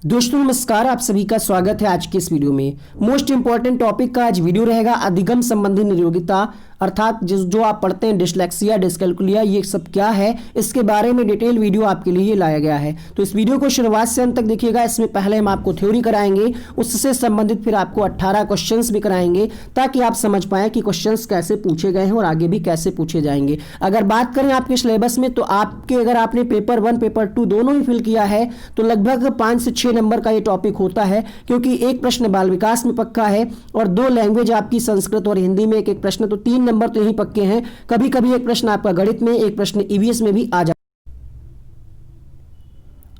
दोस्तों नमस्कार, आप सभी का स्वागत है आज के इस वीडियो में। मोस्ट इंपॉर्टेंट टॉपिक का आज वीडियो रहेगा अधिगम संबंधी निरोगिता, अर्थात जो आप पढ़ते हैं डिसलेक्सिया, डिसकैल्कुलिया, ये सब क्या है इसके बारे में डिटेल वीडियो आपके लिए लाया गया है। तो इस वीडियो को शुरुआत से अंत तक देखिएगा। इसमें पहले हम आपको थ्योरी कराएंगे, उससे संबंधित फिर आपको 18 क्वेश्चंस भी कराएंगे ताकि आप समझ पाएं कि क्वेश्चंस कैसे पूछे गए हैं और आगे भी कैसे पूछे जाएंगे। अगर बात करें आपके सिलेबस में, तो आपके अगर आपने पेपर 1 पेपर 2 दोनों ही फिल किया है तो लगभग 5 से 6 नंबर का ये टॉपिक होता है, क्योंकि एक प्रश्न बाल विकास में पक्का है और 2 लैंग्वेज आपकी संस्कृत और हिंदी में एक प्रश्न, तो 3 नंबर तो यही पक्के हैं। कभी कभी एक प्रश्न आपका गणित में, एक प्रश्न ईवीएस में भी आ जाए।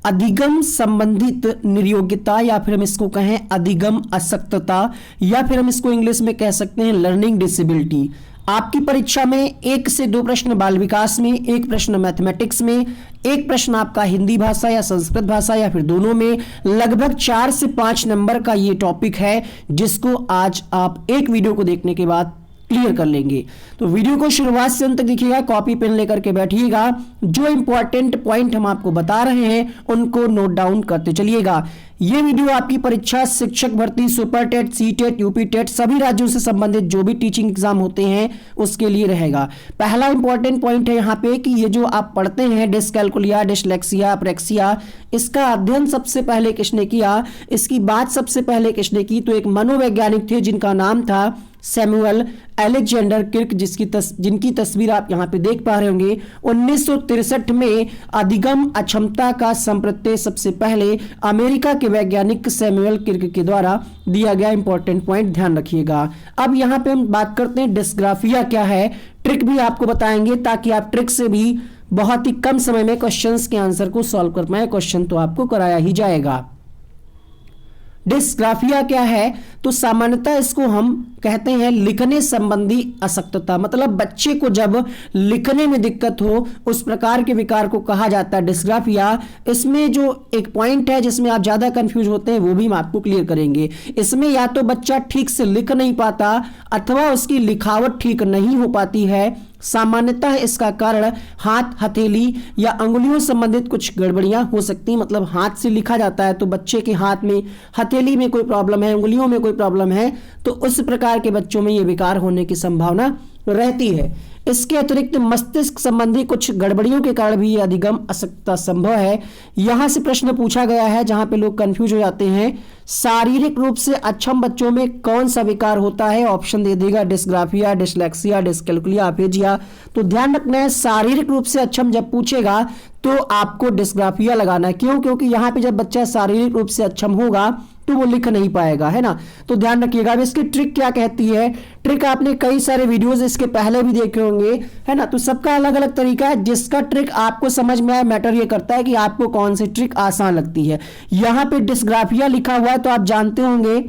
अधिगम संबंधित नियोग्यता, या फिर हम इसको कहें अधिगम अशक्तता, या फिर हम इसको इंग्लिश में कह सकते हैं लर्निंग डिसेबिलिटी। आपकी परीक्षा में 1 से 2 प्रश्न बाल विकास में, 1 प्रश्न मैथमेटिक्स में, 1 प्रश्न आपका हिंदी भाषा या संस्कृत भाषा या फिर दोनों में, लगभग 4 से 5 नंबर का ये टॉपिक है जिसको आज आप एक वीडियो को देखने के बाद क्लियर कर लेंगे। तो वीडियो को शुरुआत से अंत तक देखिएगा, कॉपी पेन लेकर के बैठिएगा। जो इंपॉर्टेंट पॉइंट हम आपको बता रहे हैं उनको नोट डाउन करते चलिएगा। ये वीडियो आपकी परीक्षा शिक्षक भर्ती, super TET, C TET, UP TET, सभी राज्यों से संबंधित जो भी टीचिंग एग्जाम होते हैं उसके लिए रहेगा। पहला इंपॉर्टेंट पॉइंट है यहाँ पे कि ये जो आप पढ़ते हैं डिसकैल्कुलिया, डिसलेक्सिया, अप्रेक्सिया, इसका अध्ययन सबसे पहले किसने किया, इसकी बात सबसे पहले किसने की, तो एक मनोवैज्ञानिक थे जिनका नाम था सैमुअल अलेक्जेंडर किर्क, जिनकी तस्वीर आप यहाँ पे देख पा रहे होंगे। 1963 में अधिगम अक्षमता का संप्रत्यय सबसे पहले अमेरिका के वैज्ञानिक सैमुअल किर्क के द्वारा दिया गया। इंपॉर्टेंट पॉइंट ध्यान रखिएगा। अब यहाँ पे हम बात करते हैं डिस्ग्राफिया क्या है, ट्रिक भी आपको बताएंगे ताकि आप ट्रिक से भी बहुत ही कम समय में क्वेश्चंस के आंसर को सॉल्व कर पाए। क्वेश्चन तो आपको कराया ही जाएगा। डिस्ग्राफिया क्या है, तो सामान्यतः इसको हम कहते हैं लिखने संबंधी अशक्तता, मतलब बच्चे को जब लिखने में दिक्कत हो उस प्रकार के विकार को कहा जाता है डिस्ग्राफिया। इसमें जो एक पॉइंट है जिसमें आप ज्यादा कंफ्यूज होते हैं वो भी हम आपको क्लियर करेंगे। इसमें या तो बच्चा ठीक से लिख नहीं पाता अथवा उसकी लिखावट ठीक नहीं हो पाती है। सामान्यतः इसका कारण हाथ, हथेली या अंगुलियों संबंधित कुछ गड़बड़ियां हो सकती हैं। मतलब हाथ से लिखा जाता है तो बच्चे के हाथ में, हथेली में कोई प्रॉब्लम है, उंगलियों में कोई प्रॉब्लम है, तो उस प्रकार के बच्चों में ये विकार होने की संभावना रहती है। इसके अतिरिक्त मस्तिष्क संबंधी कुछ गड़बड़ियों के कारण भी यह अधिगम अशक्तता संभव है। यहां से प्रश्न पूछा गया है जहां पे लोग कंफ्यूज हो जाते हैं, शारीरिक रूप से अक्षम बच्चों में कौन सा विकार होता है। ऑप्शन दे देगा डिस्ग्राफिया, डिसलेक्सिया, डिसकैल्कुलिया, अफेजिया। तो ध्यान रखना है, शारीरिक रूप से अक्षम जब पूछेगा तो आपको डिस्ग्राफिया लगाना है। क्यों? क्योंकि यहां पे जब बच्चा शारीरिक रूप से अक्षम होगा तो वो लिख नहीं पाएगा, है ना। तो ध्यान रखिएगा। अब इसकी ट्रिक क्या कहती है, ट्रिक आपने कई सारे वीडियोस इसके पहले भी देखे होंगे, है ना। तो सबका अलग अलग तरीका है, जिसका ट्रिक आपको समझ में आए मैटर ये करता है कि आपको कौन सी ट्रिक आसान लगती है। यहां पे डिस्ग्राफिया लिखा हुआ है तो आप जानते होंगे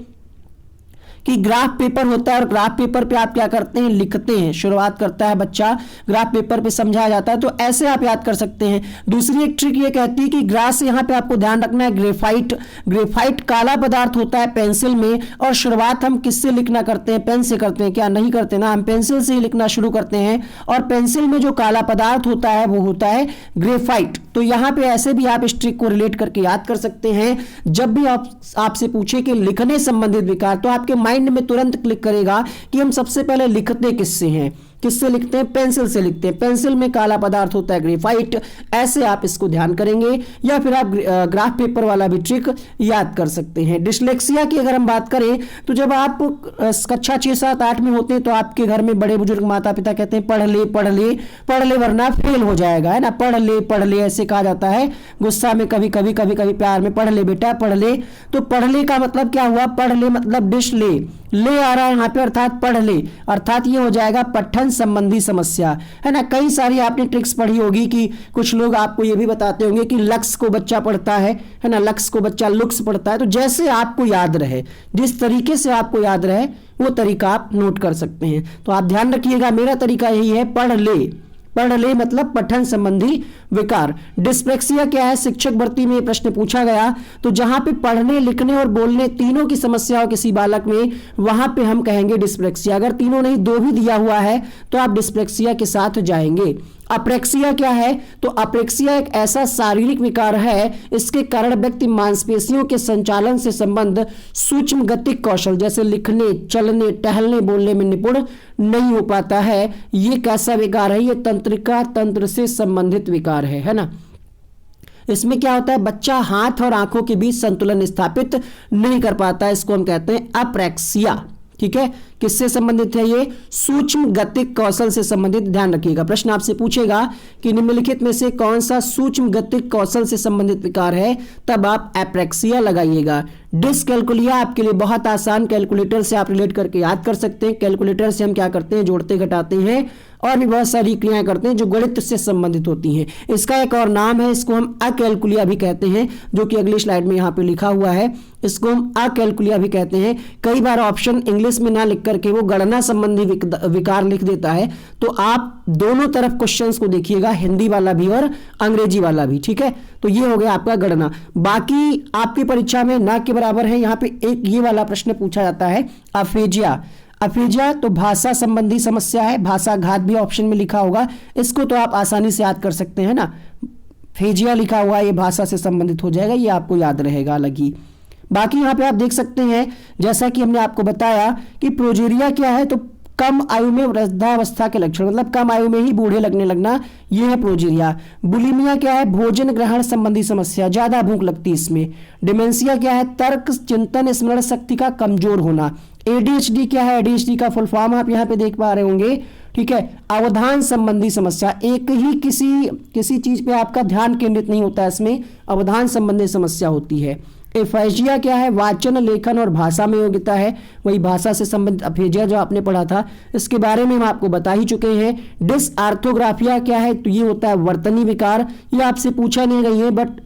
कि ग्राफ पेपर होता है और ग्राफ पेपर पे आप क्या करते हैं, लिखते हैं। शुरुआत करता है बच्चा, ग्राफ पेपर पे समझाया जाता है, तो ऐसे आप याद कर सकते हैं। दूसरी एक ट्रिक ये कहती है कि ग्राफ से यहाँ पे आपको ध्यान रखना है ग्रेफाइट काला पदार्थ होता है पेंसिल में, और शुरुआत हम किससे लिखना करते हैं, पेन से करते हैं। क्या नहीं करते ना, हम पेंसिल से ही लिखना शुरू करते हैं, और पेंसिल में जो काला पदार्थ होता है वो होता है ग्रेफाइट। तो यहाँ पे ऐसे भी आप इस ट्रिक को रिलेट करके याद कर सकते हैं। जब भी आपसे पूछे कि लिखने संबंधित विकार, तो आपके माइंड में तुरंत क्लिक करेगा कि हम सबसे पहले लिखते किससे हैं, किससे लिखते हैं, पेंसिल से लिखते हैं। पेंसिल में काला पदार्थ होता है ग्रेफाइट। ऐसे आप इसको ध्यान करेंगे, या फिर आप ग्राफ पेपर वाला भी ट्रिक याद कर सकते हैं। डिसलेक्सिया की अगर हम बात करें तो जब आप कक्षा 6, 7, 8 में होते हैं तो आपके घर में बड़े बुजुर्ग माता पिता कहते हैं पढ़ ले पढ़ ले पढ़ ले वरना फेल हो जाएगा, है ना। पढ़ ले ऐसे कहा जाता है, गुस्सा में, कभी कभी प्यार में, पढ़ ले बेटा पढ़ ले। तो पढ़ ले का मतलब क्या हुआ, पढ़ ले मतलब डिश ले आ रहा है यहाँ पे, अर्थात पढ़ ले, अर्थात ये हो जाएगा पठन संबंधी समस्या, है ना। कई सारी आपने ट्रिक्स पढ़ी होगी कि कुछ लोग आपको ये भी बताते होंगे कि लक्स को बच्चा पढ़ता है ना, लक्स को बच्चा लुक्स पढ़ता है। तो जैसे आपको याद रहे, जिस तरीके से आपको याद रहे वो तरीका आप नोट कर सकते हैं। तो आप ध्यान रखिएगा, मेरा तरीका यही है, पढ़ ले मतलब पठन संबंधी विकार। डिस्प्लेक्सिया क्या है, शिक्षक भर्ती में प्रश्न पूछा गया, तो जहां पे पढ़ने, लिखने और बोलने तीनों की समस्या हो किसी बालक में, वहां पे हम कहेंगे डिस्प्लेक्सिया। अगर तीनों नहीं, 2 भी दिया हुआ है तो आप डिस्प्लेक्सिया के साथ जाएंगे। अप्रेक्सिया क्या है? तो अप्रेक्सिया एक ऐसा शारीरिक विकार है, इसके कारण व्यक्ति मांसपेशियों के संचालन से संबंध सूक्ष्म गतिक कौशल जैसे लिखने, चलने, टहलने, बोलने में निपुण नहीं हो पाता है। ये कैसा विकार है? ये तंत्रिका तंत्र से संबंधित विकार है ना। इसमें क्या होता है, बच्चा हाथ और आंखों के बीच संतुलन स्थापित नहीं कर पाता, इसको हम कहते हैं अप्रेक्सिया। ठीक है, किससे संबंधित है? ये सूक्ष्म गतिक कौशल से संबंधित। ध्यान रखिएगा, प्रश्न आपसे पूछेगा कि निम्नलिखित में से कौन सा सूक्ष्म गतिक कौशल से संबंधित विकार है, तब आप एप्रेक्सिया लगाइएगा। डिसकैलकुलिया आपके लिए बहुत आसान, कैलकुलेटर से आप रिलेट करके याद कर सकते हैं। कैलकुलेटर से हम क्या करते हैं, जोड़ते घटाते हैं और भी बहुत सारी क्रियाएं करते हैं जो गणित से संबंधित होती हैं। इसका एक और नाम है, इसको हम अकैलकुलिया भी कहते हैं, जो कि अगली स्लाइड में यहाँ पे लिखा हुआ है। इसको हम अकैलकुलिया भी कहते हैं। कई बार ऑप्शन इंग्लिश में ना लिख करके वो गणना संबंधी विकार लिख देता है, तो आप दोनों तरफ क्वेश्चंस को देखिएगा, हिंदी वाला भी और अंग्रेजी वाला भी। ठीक है, तो ये हो गया आपका गणना। बाकी आपकी परीक्षा में ना के बराबर है, यहाँ पे एक ये वाला प्रश्न पूछा जाता है अफेजिया। अफेजिया तो भाषा संबंधी समस्या है, भाषा घात भी ऑप्शन में लिखा होगा, इसको तो आप आसानी से याद कर सकते हैं ना। फेजिया लिखा हुआ है, ये भाषा से संबंधित हो जाएगा, ये आपको याद रहेगा अलग ही। बाकी यहाँ पे आप देख सकते हैं, जैसा कि हमने आपको बताया कि प्रोजेरिया क्या है, तो कम आयु में वृद्धावस्था के लक्षण, मतलब कम आयु में ही बूढ़े लगने लगना, ये है प्रोजेरिया। बुलिमिया क्या है? भोजन ग्रहण संबंधी समस्या, ज्यादा भूख लगती है इसमें। डिमेंशिया क्या है? तर्क, चिंतन, स्मरण शक्ति का कमजोर होना। एडीएचडी क्या है? एडीएचडी का फुल फॉर्म आप यहाँ पे देख पा रहे होंगे। ठीक है, अवधान संबंधी समस्या, एक ही किसी चीज पे आपका ध्यान केंद्रित नहीं होता है, इसमें अवधान संबंधी समस्या होती है। एफेजिया क्या है? वाचन, लेखन और भाषा में योग्यता है, वही भाषा से संबंधित अफेजिया जो आपने पढ़ा था, इसके बारे में हम आपको बता ही चुके हैं। डिसआर्थोग्राफिया क्या है? तो ये होता है वर्तनी विकार। ये आपसे पूछा नहीं गई है, बट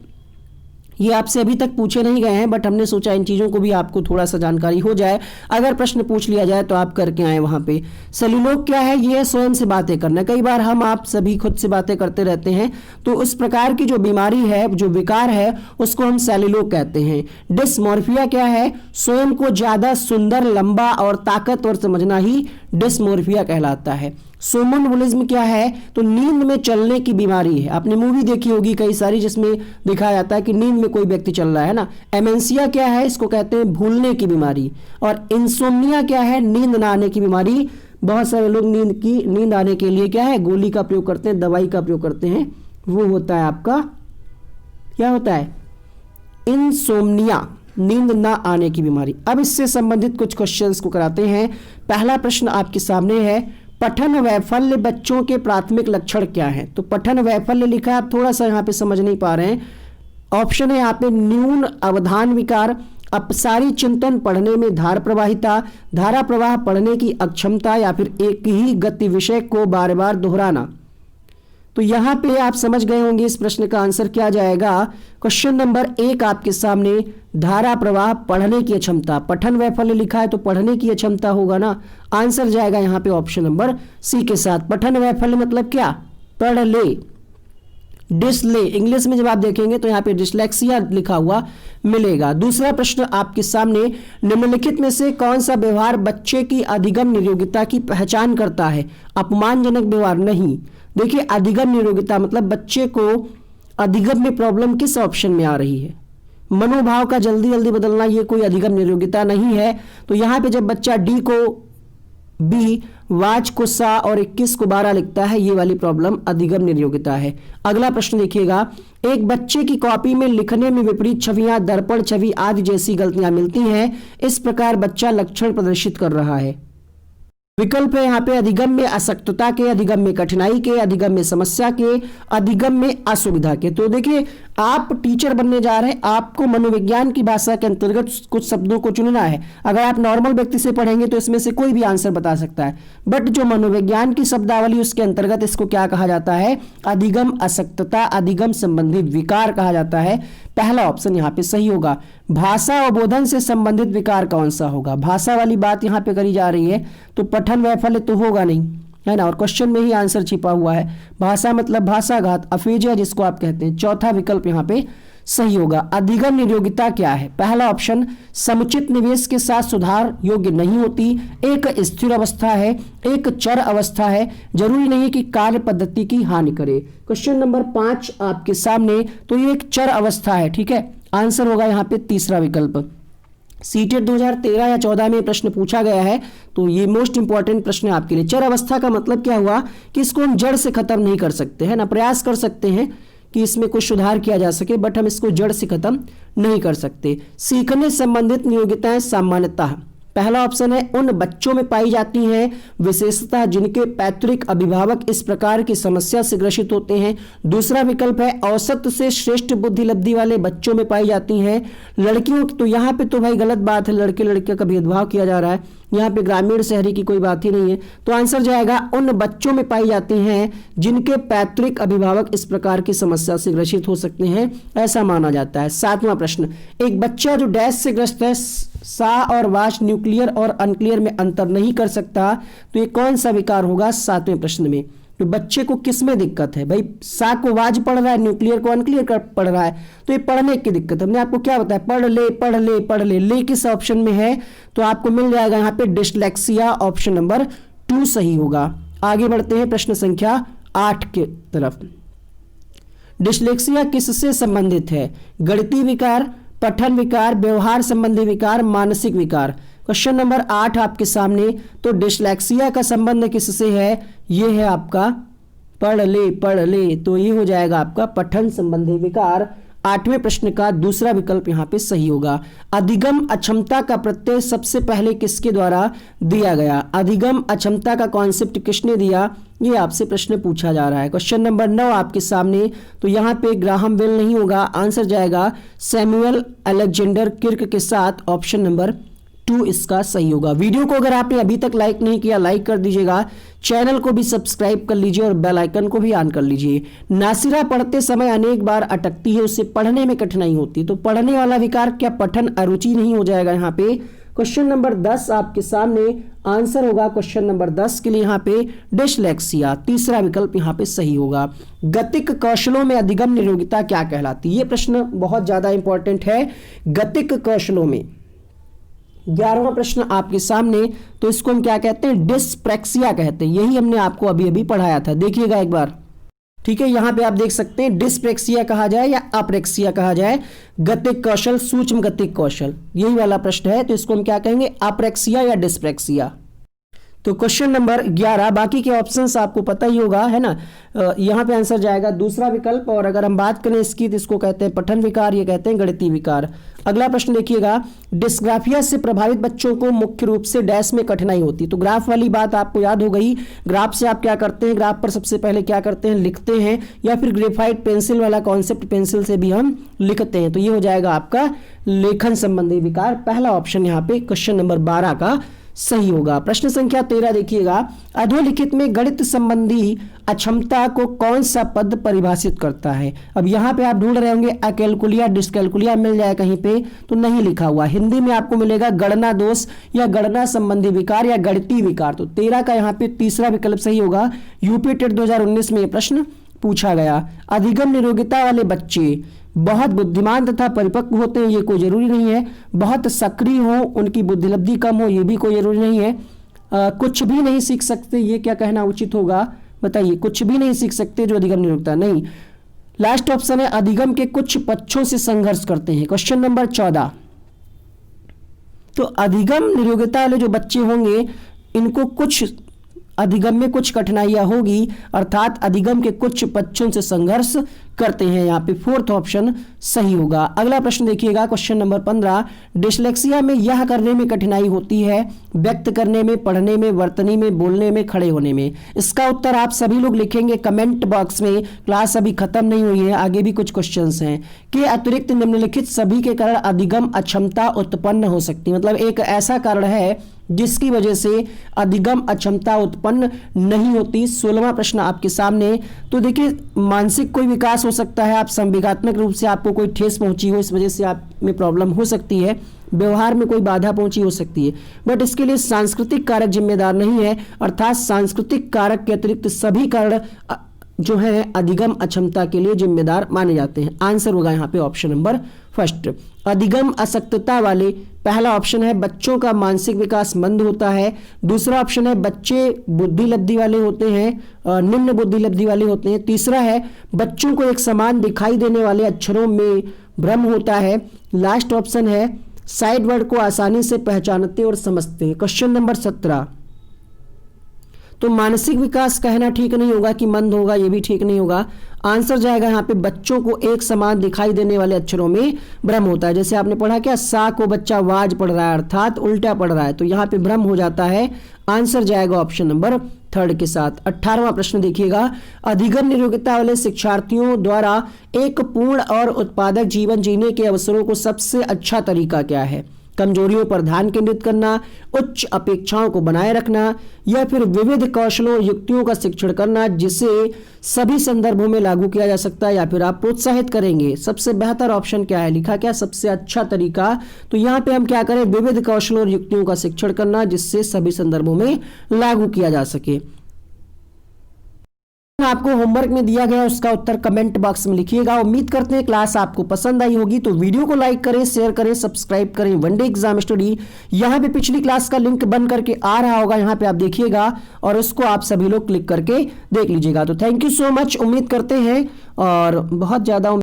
ये आपसे अभी तक पूछे नहीं गए हैं, बट हमने सोचा इन चीज़ों को भी आपको थोड़ा सा जानकारी हो जाए, अगर प्रश्न पूछ लिया जाए तो आप करके आए वहाँ पे। सेल्यूलोग क्या है? ये स्वयं से बातें करना। कई बार हम आप सभी खुद से बातें करते रहते हैं, तो उस प्रकार की जो बीमारी है, जो विकार है, उसको हम सेल्यूलोग कहते हैं। डिस्मोर्फिया क्या है? स्वयं को ज़्यादा सुंदर, लंबा और ताकतवर समझना ही डिस्मोर्फिया कहलाता है। सोमनबुलिज्म क्या है? तो नींद में चलने की बीमारी है। आपने मूवी देखी होगी कई सारी जिसमें दिखाया जाता है कि नींद में कोई व्यक्ति चल रहा है ना। एमेंसिया क्या है? इसको कहते हैं भूलने की बीमारी। और इंसोम्निया क्या है? नींद ना आने की बीमारी। बहुत सारे लोग नींद आने के लिए क्या है, गोली का प्रयोग करते हैं, दवाई का प्रयोग करते हैं, वो होता है आपका, क्या होता है, इंसोम्निया, नींद ना आने की बीमारी। अब इससे संबंधित कुछ क्वेश्चंस को कराते हैं। पहला प्रश्न आपके सामने है, पठन वैफल्य बच्चों के प्राथमिक लक्षण क्या है? तो पठन वैफल्य लिखा है, आप थोड़ा सा यहाँ पे समझ नहीं पा रहे हैं। ऑप्शन है यहाँ पे न्यून अवधान विकार, अपसारी चिंतन, पढ़ने में धार प्रवाहिता, धारा प्रवाह, पढ़ने की अक्षमता, या फिर एक ही गति विषय को बार बार दोहराना। तो यहाँ पे आप समझ गए होंगे इस प्रश्न का आंसर क्या जाएगा। क्वेश्चन नंबर 1 आपके सामने, धारा प्रवाह, पढ़ने की अक्षमता। पठन वैफल्य लिखा है तो पढ़ने की अक्षमता होगा ना, आंसर जाएगा यहाँ पे ऑप्शन नंबर सी के साथ। पठन वैफल्य मतलब क्या? पढ़ ले, डिसले, इंग्लिश में जब आप देखेंगे तो यहाँ पे डिसलेक्सिया लिखा हुआ मिलेगा। दूसरा प्रश्न आपके सामने, निम्नलिखित में से कौन सा व्यवहार बच्चे की अधिगम निरोगिता की पहचान करता है? अपमानजनक व्यवहार नहीं। देखिए, अधिगम निरोगिता मतलब बच्चे को अधिगम में प्रॉब्लम किस ऑप्शन में आ रही है? मनोभाव का जल्दी जल्दी बदलना, ये कोई अधिगम निरोगिता नहीं है। तो यहाँ पे जब बच्चा डी को बी, वाच को सा और 21 को 12 लिखता है, ये वाली प्रॉब्लम अधिगम निरोगिता है। अगला प्रश्न देखिएगा, एक बच्चे की कॉपी में लिखने में विपरीत छवियां, दर्पण छवि आदि जैसी गलतियां मिलती हैं, इस प्रकार बच्चा लक्षण प्रदर्शित कर रहा है। विकल्प है यहाँ पे अधिगम में असक्तता के, अधिगम में कठिनाई के, अधिगम में समस्या के, अधिगम में असुविधा के। तो देखिए, आप टीचर बनने जा रहे हैं, आपको मनोविज्ञान की भाषा के अंतर्गत कुछ शब्दों को चुनना है। अगर आप नॉर्मल व्यक्ति से पढ़ेंगे तो इसमें से कोई भी आंसर बता सकता है, बट जो मनोविज्ञान की शब्दावली उसके अंतर्गत इसको क्या कहा जाता है? अधिगम असक्तता, अधिगम संबंधी विकार कहा जाता है। पहला ऑप्शन यहाँ पे सही होगा। भाषा अवबोधन से संबंधित विकार कौन सा होगा? भाषा वाली बात यहाँ पे करी जा रही है, तो पठन वैफल्य तो होगा नहीं, है ना, और क्वेश्चन में ही आंसर छिपा हुआ है। भाषा मतलब भाषाघात, अफेजिया जिसको आप कहते हैं। चौथा विकल्प यहाँ पे सही होगा। अधिगम नियोगिता क्या है? पहला ऑप्शन समुचित निवेश के साथ सुधार योग्य नहीं होती, एक स्थिर अवस्था है, एक चर अवस्था है, जरूरी नहीं कि कार्य पद्धति की हानि करे। क्वेश्चन नंबर 5 आपके सामने, तो ये एक चर अवस्था है, ठीक है, आंसर होगा यहाँ पे तीसरा विकल्प। सीटेट 2013 या 14 में प्रश्न पूछा गया है, तो ये मोस्ट इंपॉर्टेंट प्रश्न है आपके लिए। चर अवस्था का मतलब क्या हुआ कि इसको हम जड़ से खत्म नहीं कर सकते हैं ना, प्रयास कर सकते हैं कि इसमें कुछ सुधार किया जा सके, बट हम इसको जड़ से खत्म नहीं कर सकते। सीखने संबंधित नियोगिताएं सामान्यतः, पहला ऑप्शन है उन बच्चों में पाई जाती हैं विशेषतः जिनके पैतृक अभिभावक इस प्रकार की समस्या से ग्रसित होते हैं। दूसरा विकल्प है औसत से श्रेष्ठ बुद्धि लब्धि वाले बच्चों में पाई जाती हैं। लड़कियों, तो यहाँ पे तो भाई गलत बात है, लड़के लड़कियों का भेदभाव किया जा रहा है, यहाँ पे ग्रामीण शहरी की कोई बात ही नहीं है, तो आंसर जाएगा उन बच्चों में पाई जाती हैं जिनके पैतृक अभिभावक इस प्रकार की समस्या से ग्रसित हो सकते हैं, ऐसा माना जाता है। 7वां प्रश्न, एक बच्चा जो डैश से ग्रस्त है, सा और वाच न्यूक्लियर और अनक्लियर में अंतर नहीं कर सकता, तो ये कौन सा विकार होगा 7वें प्रश्न में? तो बच्चे को किस में दिक्कत है भाई? सा को वाज पढ़ रहा है, न्यूक्लियर को अनक्लियर पढ़ रहा है, तो ये पढ़ने की दिक्कत है। हमने आपको क्या बताया, पढ़ ले पढ़ ले पढ़ ले, ले किस ऑप्शन में है? तो आपको मिल जाएगा यहाँ पे डिस्लेक्सिया, ऑप्शन नंबर 2 सही होगा। आगे बढ़ते हैं प्रश्न संख्या 8 के तरफ। डिस्लेक्सिया किससे संबंधित है? गणितीय विकार, पठन विकार, व्यवहार संबंधी विकार, मानसिक विकार। क्वेश्चन नंबर 8 आपके सामने, तो डिस्लेक्सिया का संबंध किससे है? ये है आपका पढ़ ले, तो ये हो जाएगा आपका पठन संबंधी विकार। 8वें प्रश्न का दूसरा विकल्प यहाँ पे सही होगा। अधिगम अक्षमता का प्रत्यय सबसे पहले किसके द्वारा दिया गया? अधिगम अक्षमता का कॉन्सेप्ट किसने दिया? ये आपसे प्रश्न पूछा जा रहा है। क्वेश्चन नंबर 9 आपके सामने, तो यहाँ पे ग्राहम बेल नहीं होगा, आंसर जाएगा सैमुअल अलेक्जेंडर किर्क के साथ, ऑप्शन नंबर 2 इसका सही होगा। वीडियो को अगर आपने अभी तक लाइक नहीं किया, लाइक कर दीजिएगा, चैनल को भी सब्सक्राइब कर लीजिए और बेल आइकन को भी ऑन कर लीजिए। नासिरा पढ़ते समय अनेक बार अटकती है, उससे पढ़ने में कठिनाई होती है, तो पढ़ने वाला विकार क्या पठन अरुचि नहीं हो जाएगा यहाँ पे? क्वेश्चन नंबर 10 आपके सामने, आंसर होगा क्वेश्चन नंबर 10 के लिए यहाँ पे डिस्लेक्सिया, तीसरा विकल्प यहाँ पे सही होगा। गतिक कौशलों में अधिगम नियोगिता क्या कहलाती है? ये प्रश्न बहुत ज्यादा इंपॉर्टेंट है। गतिक कौशलों में 11वां प्रश्न आपके सामने, तो इसको हम क्या कहते हैं? डिस्प्रेक्सिया कहते हैं। यही हमने आपको अभी अभी पढ़ाया था, देखिएगा एक बार, ठीक है। यहां पे आप देख सकते हैं डिस्प्रेक्सिया कहा जाए या अप्रेक्सिया कहा जाए, गतिक कौशल, सूक्ष्म गतिक कौशल, यही वाला प्रश्न है, तो इसको हम क्या कहेंगे? अप्रेक्सिया या डिस्प्रेक्सिया। तो क्वेश्चन नंबर 11, बाकी के ऑप्शंस आपको पता ही होगा, है ना। यहाँ पे आंसर जाएगा दूसरा विकल्प, और अगर हम बात करें इसकी तो इसको कहते हैं पठन विकार, ये कहते हैं गणितीय विकार। अगला प्रश्न देखिएगा, डिस्ग्राफिया से प्रभावित बच्चों को मुख्य रूप से डैश में कठिनाई होती है। तो ग्राफ वाली बात आपको याद हो गई। ग्राफ से आप क्या करते हैं? ग्राफ पर सबसे पहले क्या करते हैं? लिखते हैं, या फिर ग्रेफाइट पेंसिल वाला कॉन्सेप्ट पेंसिल से भी हम लिखते हैं। तो ये हो जाएगा आपका लेखन संबंधी विकार। पहला ऑप्शन यहाँ पे क्वेश्चन नंबर 12 का सही होगा। प्रश्न संख्या 13 देखिएगा, अधोलिखित में गणित संबंधी अक्षमता को कौन सा पद परिभाषित करता है? अब यहाँ पे आप ढूंढ रहे होंगे अकैलकुलिया, डिस्कैलकुलिया मिल जाए कहीं पे, तो नहीं लिखा हुआ। हिंदी में आपको मिलेगा गणना दोष या गणना संबंधी विकार या गणितीय विकार। तो 13 का यहाँ पे तीसरा विकल्प सही होगा। यूपी टेट 2019 में यह प्रश्न पूछा गया। अधिगम नियोगिता वाले बच्चे बहुत बुद्धिमान तथा परिपक्व होते हैं, ये कोई जरूरी नहीं है। बहुत सक्रिय हो, उनकी बुद्धिलब्धि कम हो, ये भी कोई जरूरी नहीं है। कुछ भी नहीं सीख सकते, ये क्या कहना उचित होगा? बताइए, कुछ भी नहीं सीख सकते जो अधिगम नियोगिता नहीं। लास्ट ऑप्शन है अधिगम के कुछ पक्षों से संघर्ष करते हैं। क्वेश्चन नंबर 14, तो अधिगम नियोगिता वाले जो बच्चे होंगे, इनको कुछ अधिगम में कुछ कठिनाइयां होगी, अर्थात अधिगम के कुछ पक्षों से संघर्ष करते हैं। यहाँ पे फोर्थ ऑप्शन सही होगा। अगला प्रश्न देखिएगा, क्वेश्चन नंबर 15, डिस्लेक्सिया में यह करने में कठिनाई होती है, व्यक्त करने में, पढ़ने में, वर्तनी में, बोलने में, खड़े होने में। इसका उत्तर आप सभी लोग लिखेंगे कमेंट बॉक्स में। क्लास अभी खत्म नहीं हुई है, आगे भी कुछ क्वेश्चंस हैं। के अतिरिक्त निम्नलिखित सभी के कारण अधिगम अक्षमता उत्पन्न हो सकती है। मतलब एक ऐसा कारण है जिसकी वजह से अधिगम अक्षमता उत्पन्न नहीं होती। 16वां प्रश्न आपके सामने, तो देखिए मानसिक कोई विकास हो सकता है, आप संवेगात्मक रूप से आपको कोई ठेस पहुंची हो, इस वजह से आप में प्रॉब्लम हो सकती है, व्यवहार में कोई बाधा पहुंची हो सकती है, बट इसके लिए सांस्कृतिक कारक जिम्मेदार नहीं है। अर्थात सांस्कृतिक कारक के अतिरिक्त सभी कारण जो है अधिगम अक्षमता के लिए जिम्मेदार माने जाते हैं। आंसर होगा यहाँ पे ऑप्शन नंबर फर्स्ट। अधिगम अशक्तता वाले, पहला ऑप्शन है बच्चों का मानसिक विकास मंद होता है। दूसरा ऑप्शन है बच्चे बुद्धि लब्धि वाले होते हैं, निम्न बुद्धि लब्धि वाले होते हैं। तीसरा है बच्चों को एक समान दिखाई देने वाले अक्षरों में भ्रम होता है। लास्ट ऑप्शन है साइड वर्ड को आसानी से पहचानते और समझते हैं। Question number 17। तो मानसिक विकास कहना ठीक नहीं होगा कि मंद होगा, ये भी ठीक नहीं होगा। आंसर जाएगा यहाँ पे बच्चों को एक समान दिखाई देने वाले अक्षरों में भ्रम होता है। जैसे आपने पढ़ा क्या, सा को बच्चा वाज पढ़ रहा है अर्थात उल्टा पढ़ रहा है, तो यहाँ पे भ्रम हो जाता है। आंसर जाएगा ऑप्शन नंबर थर्ड के साथ। 18वां प्रश्न देखिएगा, अधिगम नियोग्यता वाले शिक्षार्थियों द्वारा एक पूर्ण और उत्पादक जीवन जीने के अवसरों को सबसे अच्छा तरीका क्या है? कमजोरियों पर ध्यान केंद्रित करना, उच्च अपेक्षाओं को बनाए रखना, या फिर विविध कौशलों और युक्तियों का शिक्षण करना जिसे सभी संदर्भों में लागू किया जा सकता है, या फिर आप प्रोत्साहित करेंगे। सबसे बेहतर ऑप्शन क्या है? लिखा क्या सबसे अच्छा तरीका, तो यहाँ पे हम क्या करें, विविध कौशलों और युक्तियों का शिक्षण करना जिससे सभी संदर्भों में लागू किया जा सके। आपको होमवर्क में दिया गया उसका उत्तर कमेंट बॉक्स में लिखिएगा। उम्मीद करते हैं क्लास आपको पसंद आई होगी, तो वीडियो को लाइक करें, शेयर करें, सब्सक्राइब करें। वनडे एग्जाम स्टडी यहाँ पे पिछली क्लास का लिंक बन करके आ रहा होगा, यहाँ पे आप देखिएगा और उसको आप सभी लोग क्लिक करके देख लीजिएगा। तो थैंक यू सो मच, उम्मीद करते हैं और बहुत ज्यादा